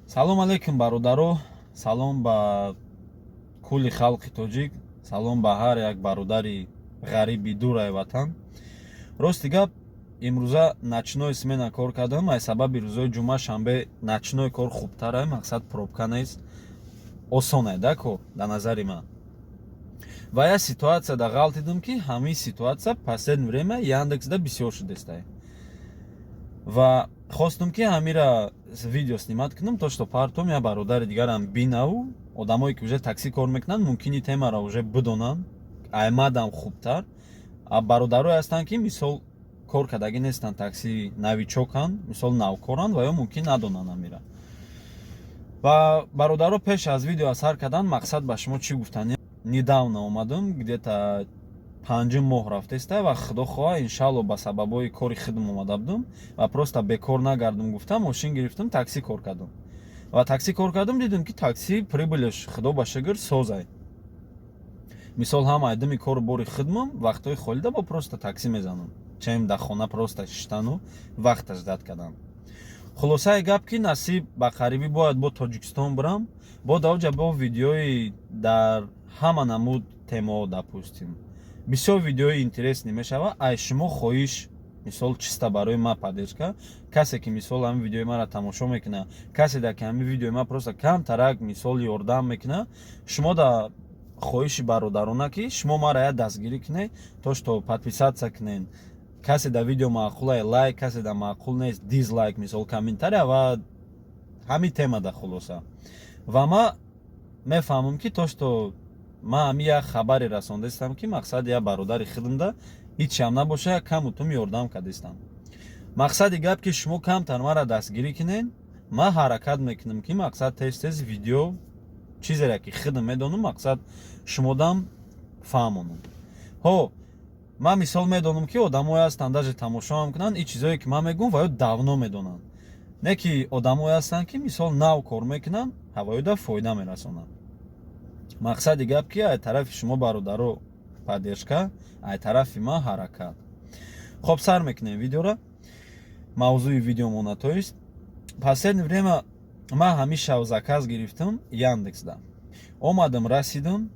Салом алейкум бародаро, салом ба кулли халқи тоҷик, салом ба ҳар як бародари ғариби дураи ватан. Рости гап, имрӯза начинои смена кор кардам, ай сабаби рӯзои ҷумъа шанбе начинои кор хубтарай, мақсад пробка нест, осонай да кор дар назари ман. Ва я ситуатсияда ғалт дидам ки ҳамин ситуатсия последни время Яндексда бисёр шудестай. Ва хостам ки ҳамира видео снимат кунам, то што партом я бародари дигарам бинаву одамое ки уже такси кор мекунанд мумкини темаро уже бидонанд, аймадам хубтар. А бародарое ҳастанд ки мисол кор кардаги нестанд, такси навичоканд, мисол навкоранд ва ё мумкин надонанд ҳамира. Ва бародаро пеш аз видео асар кардан мақсад ба шумо чӣ гуфтан? Недавно омадам, где-то 5 моҳ рафтестай ва худо хоҳа иншалло ба сабабои кори худам омада будам ва просто бекор нагардам гуфтам, мошин гирифтам, такси кор кардам. Ва такси кор кардам, дидам ки такси прибилаш худо ба шукр созай. Мисол ҳама айдами кор бори худмам, вақтои холида бо просто такси мезанам. Чем дар хона просто шиштану вақта ждат кардан. Хулосаи гап ки насиб ба қарибӣ бояд бо Тоҷикистон бирам, бо давҷа бо видеои дар ҳама намуд темао допустим. Бисёр видеои интересни мешава, ай шумо хоҳиш мисол чиста барои ма поддержка, касе ки мисол ҳамин видеои маро тамошо мекуна, касе дар ки ҳамин видеои ма просто камтарак мисол ёрдам мекуна, шумо да хоҳиши бародарона ки шумо маро я дастгирӣ кунед, то што подписатсия кунед. Касе дар видео маъқулай лайк, касе дар маъқул нест дизлайк, мисол комментария ва ҳамин тема да хулоса. Ва ма мефаҳмам ки то што ман ҳамин як хабаре расондастам ки мақсади як бародари худамда ҳичам набоша, як камутум ёрдам кардастам. Мақсади гап ки шумо камтар маро дастгирӣ кунед, ман ҳаракат мекунам ки мақсад тез видео чизере ки худам медонам, мақсад шумодам фаҳмонам. Ҳо ман мисол медонам ки одамое ҳастанд даже тамошоам кунанд, ин чизое ки ман мегӯям ва ё давно медонанд. Не ки одамое ҳастанд ки мисол нав кор мекунанд, ва ё да фоида мерасонанд. Мақсади гап ки ай тарафи шумо бародаро поддержка, ай тарафи ман ҳаракат. Хоб сар мекунем видеоро. Мавзӯи видеомона тоест последни время ман ҳамеша заказ гирифтам Яндексда. Омадам расидам,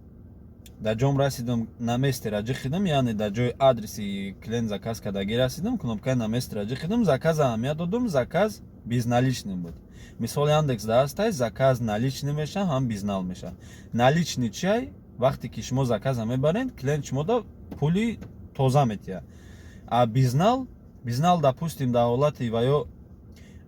дар ҷом расидам, на месте раҷӣ хидам, яъне дар ҷои адреси клиент заказ кардаги расидам, кнопкаи на месте раҷӣ хидам, заказа аҳамият додам, заказ безналичный буд. Мисол Яндексда ҳастай, заказ наличный меша, ҳам безнал меша. Наличный чиай? Вақте ки шумо заказа мебаред, клиент шумода пули тоза метиҳад. А безнал допустим дар ҳолати ва ё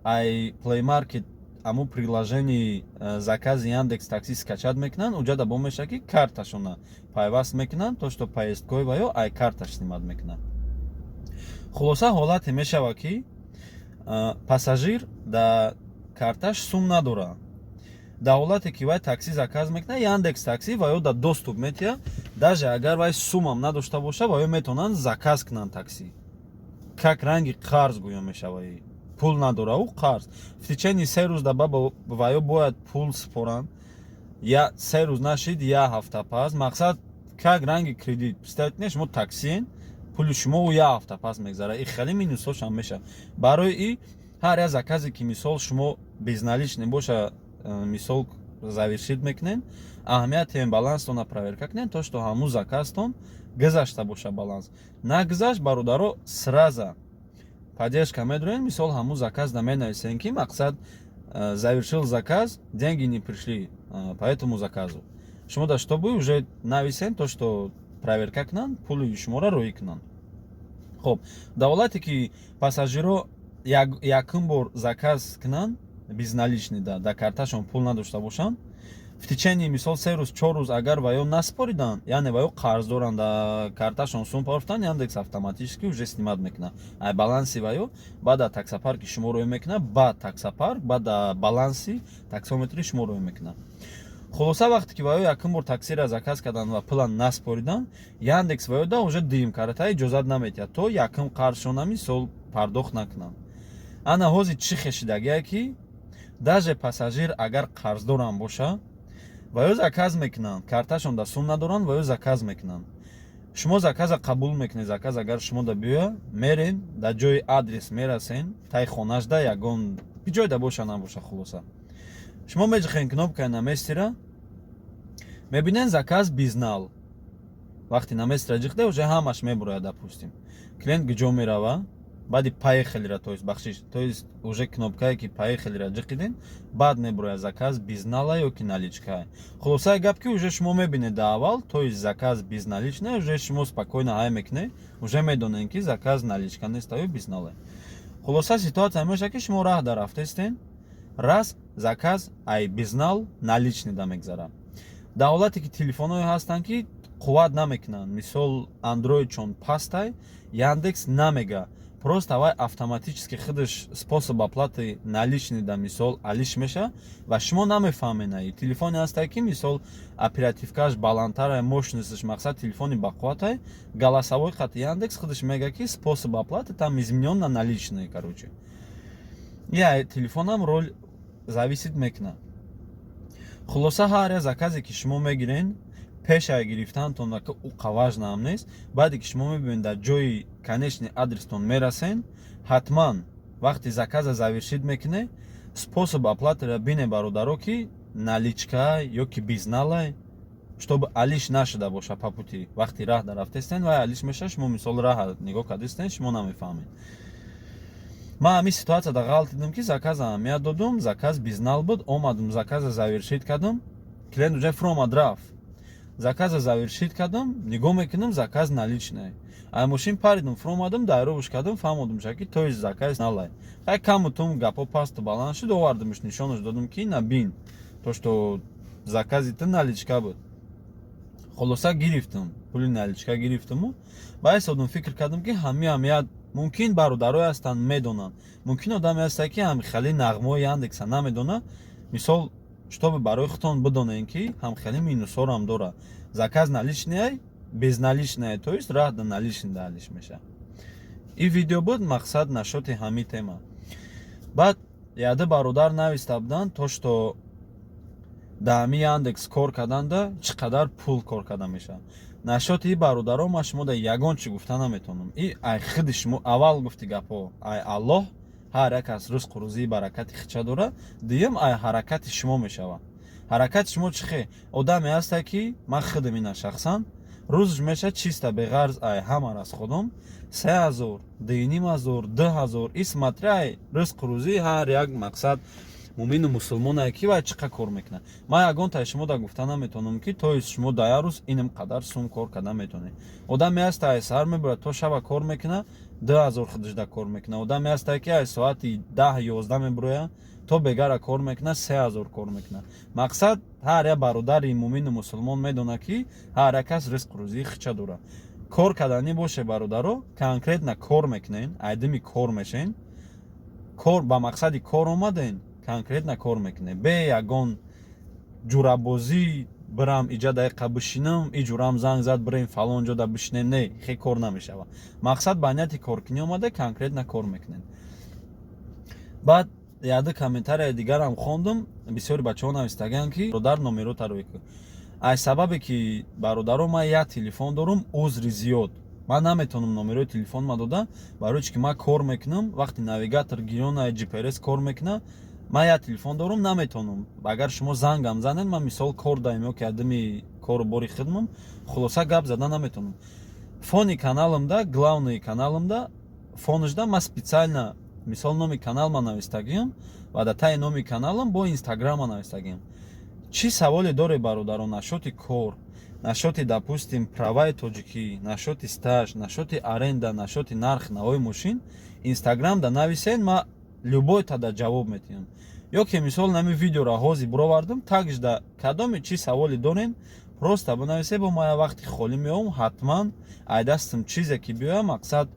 ай Play Market аму приложении закази Яндекс такси скачат мекунанд, уҷа да бо меша ки карташона пайваст мекунанд, то што поездкои ва ё ай карташ снимат мекунанд. Хулоса ҳолате мешава ки пассажир да карташ сум надора. Дар ҳолате ки вай такси заказ мекуна, Яндекс такси ва ё да доступ метиҳад, даже агар вай сумам надошта боша, ва ё метавонанд заказ кунанд такси. Как ранги қарз гӯё мешава, пул надора ӯ қарз. В течение 3 рӯз даба ва ё бояд пул супоранд. Я 3 рӯз нашид, я ҳафта пас. Мақсад как ранги кредит. Представете не шумо таксиен, пули шумо я ҳафта пас мегзара. И хеле минусошам меша. Барои и ҳар як заказе ки мисол шумо безналичный боша, мисол завершид мекунед, аҳамияти баланстона проверка кунед, то што ҳамун заказтон гузашта боша баланс. Нагузашт, бародаро сразу поддержка медоред, мисол ҳамун заказ да менависен ки мақсад завершил заказ, деньги не пришли по этому заказу. Шумо да што буд уже нависен, то што проверка кунанд, пули шуморо роӣ кунанд. Хоб, дар ҳолате ки пассажиро якум бор заказ кунанд безналичный, да карташон пул надошта бошанд, в течение мисол 3 рӯз 4 рӯз агар ва ё наспоридан, яъне ва ё қарз доранд, да карташон сум парафтан, Яндекс автоматически уже снимат мекуна ай баланси ва ё, баъд да таксопарки шумо роӣ мекуна, ба таксопарк, баъд да баланси таксометри шумо роӣ мекуна. Хулоса вақте ки ва ё якум бор таксиро заказ кардан ва пула наспоридан, Яндекс ва ё да уже дуюм карта иҷозат наметиҳад то якум қарзшона мисол пардохт накунанд. Ана ҳозир чӣ хешидагие ки даже пассажир агар қарздорам боша ва ё заказ мекунанд, карташон да сум надоранд ва ё заказ мекунанд. Шумо заказа қабул мекунед, заказ агар шумо да биёя, мерен, дар ҷои адрес мерасен, тай хонаш да ягон биҷои да боша набоша хулоса. шумо меҷихен кнопкаи на местира, мебинен заказ бизнал. вақти на местира ҷихде уже ҳамаш мебурояд, допустим клиент гиҷо мерава, баъди поехалира, то есть бахшиш, то есть уже кнопкае ки поехалира ҷиқидин, баъд мебурояд заказ бизнала ё ки наличкае. хулосаи гап ки уже шумо мебинед да аввал, то есть заказ без наличное, уже шумо спокойно ҳай мекунед, уже медонед ки заказ наличка неста ё бизнале. хулоса ситуация меша ки шумо раҳ дарафтестен, раз заказ ай бизнал наличный да мегзара. дар ҳолате ки телефонҳое ҳастанд ки қувват намекунанд, мисол андроид чон пастай, яндекс намега, просто вай автоматически худаш способ оплаты наличный да мисол алиш меша ва шумо намефаҳменаи телефоне ҳастай ки мисол оперативкаш баландтара, мощностиш мақсад телефони бақувватай, голосовой хати яндекс худаш мега ки способ оплаты там изменён на наличные, короче. Я телефонам роль зависит мекуна. хулоса ҳар як заказе ки шумо мегирен, пешай гирифтантон ва ки уқа важнаам нест, баъде ки шумо мебинед дар ҷои конечный адрестон мерасен, ҳатман вақти заказа завершид мекунед, способ оплатаро бинед бародаро ки наличка ё ки бизнала, чтобы алиш нашуда боша по пути. вақти раҳ дарафтестен вай алиш меша, шумо мисол раҳа нигоҳ кардестен, шумо намефаҳмед. ман ҳамин ситуатсияда ғалат дидам ки заказа аҳамият додум, заказ бизнал буд, омадум заказа завершид кардам, клиент уже фромад рафт. заказа завершид кардам, нигоҳ мекунам заказ наличный. ай мошин паридам, фромадам, дайровуш кардам, фаҳмодам ша ки то есть заказ налай. ай камуtum гапо пасту баланд шуд, овардамш, нишонаш додам ки набин, то что закази ту наличка буд. хулоса гирифтам, пули наличка гирифтаму, ба истодам фикр кардам ки ҳамият мумкин бародарои ҳастанд медонанд, мумкин одаме ҳастанд ки ҳамхели нағмаҳои яндекса намедонад, мисол чтобы барои худтон бидонед ки ҳамхели минусҳоам дора. заказ наличный, безналичный, то есть раҳ да наличный да алиш меша. ин видео буд мақсад нашоти ҳамин тема. баъд яда бародар нависта буданд, то что да ҳамин яндекс кор карданда чӣ қадар пул кор карда меша. нашоти ин бародаро ма шумо да ягон чӣ гуфта наметавонам. ин ай худи шумо аввал гуфти гапҳо, ай аллоҳ ҳар як аз ризқу рӯзии баракати хича дора, дуюм ай ҳаракати шумо мешава. ҳаракати шумо чӣ хе? одаме ҳаста ки ман худам ина шахсан рӯзш меша чиста беғарз ай ҳама расходом 3000, 2500, 2000 ин смотря ай ризқу рӯзии ҳар як мақсад муъмину мусулмонае ки вай чӣ қадр кор мекунад. ман ягон таи шумо да гуфта наметавонам ки то есть шумо да як рӯз инам қадар сум кор карда метавонед. одаме ҳаста ай сар мебурад то шаба кор мекунад, 2000 худаш да кор мекунад. одаме ҳаста ки ай соати 10-11 мебурояд, то бегара кор мекунад, 3000 кор мекунад. мақсад ҳар як бародари муъмину мусулмон медонад ки ҳар як кас ризқу рӯзии хича дорад. кор кардани боше бародаро, конкретно кор мекунен, айдами кор мешен, кор ба мақсади кор омаден, конкретно кор мекунед, бе ягон ҷурабозӣ бирам иҷа дақиқа бишинам, ин ҷурам занг зад бирем фалон ҷо да бишинем, не, хе кор намешава. мақсад ба нияти коркунӣ омада конкретно кор мекунед. баъд яда комментарияи дигарам хондам, бисёри бачаҳо навистаганд ки бародар номеротаро ку. ай сабабе ки бародаро ман як телефон дорам, узри зиёд, ман наметавонам номерои телефонма дода, барои чи ки ман кор мекунам, вақти навигатор гирёна gps кор мекуна, ман як телефон дорам, наметавонам. агар шумо зангам занед, ман мисол кор даем ё ки адами кору бори хидмам, хулоса гап зада наметавонам. фони каналамда, главный каналамда, фонашда ман специально мисол номи каналма навистагиам ва дар таи номи каналам бо инстаграма навистагиам. чӣ саволе доред бародарон, нашоти кор, нашоти допустим праваи тоҷикӣ, нашоти стаж, нашоти аренда, нашоти нарх навои мошин, инстаграм да нависен, ман любойта да ҷавоб метиҳам. ё ки мисол нами видеоро ҳозир буровардам, такш да кадоми чӣ саволе дорен, просто бинависед, бо ман вақти холӣ меом, ҳатман ай дастам чизе ки биёя, мақсад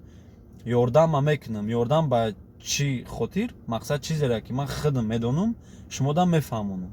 ёрдама мекунам. ёрдам ба чӣ хотир? мақсад чизере ки ман худам медонам, шумо да мефаҳмонам.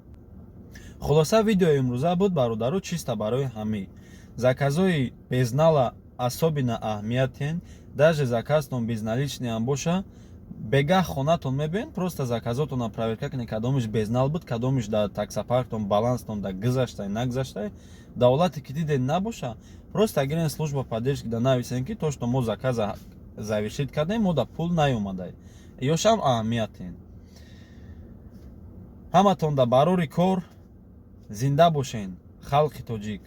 хулоса видеои имрӯза буд бародаро чиста барои ҳамӣ. заказои безнала особина аҳамиятен, даже заказтон безналичный ам боша, бегаҳ хонатон мебинед, просто заказотонро проверка кунед, кадомиш безнал буд, кадомиш дар таксопарктон баланстон да гузаштай нагузаштай. дар ҳолате ки дидед набоша, просто гирен служба поддержки да нависен ки то что мо заказа завершид кардем, мо да пул наёмадай. ёшам аҳамиятен. ҳаматон дар барори кор зинда бошен, халқи тоҷик.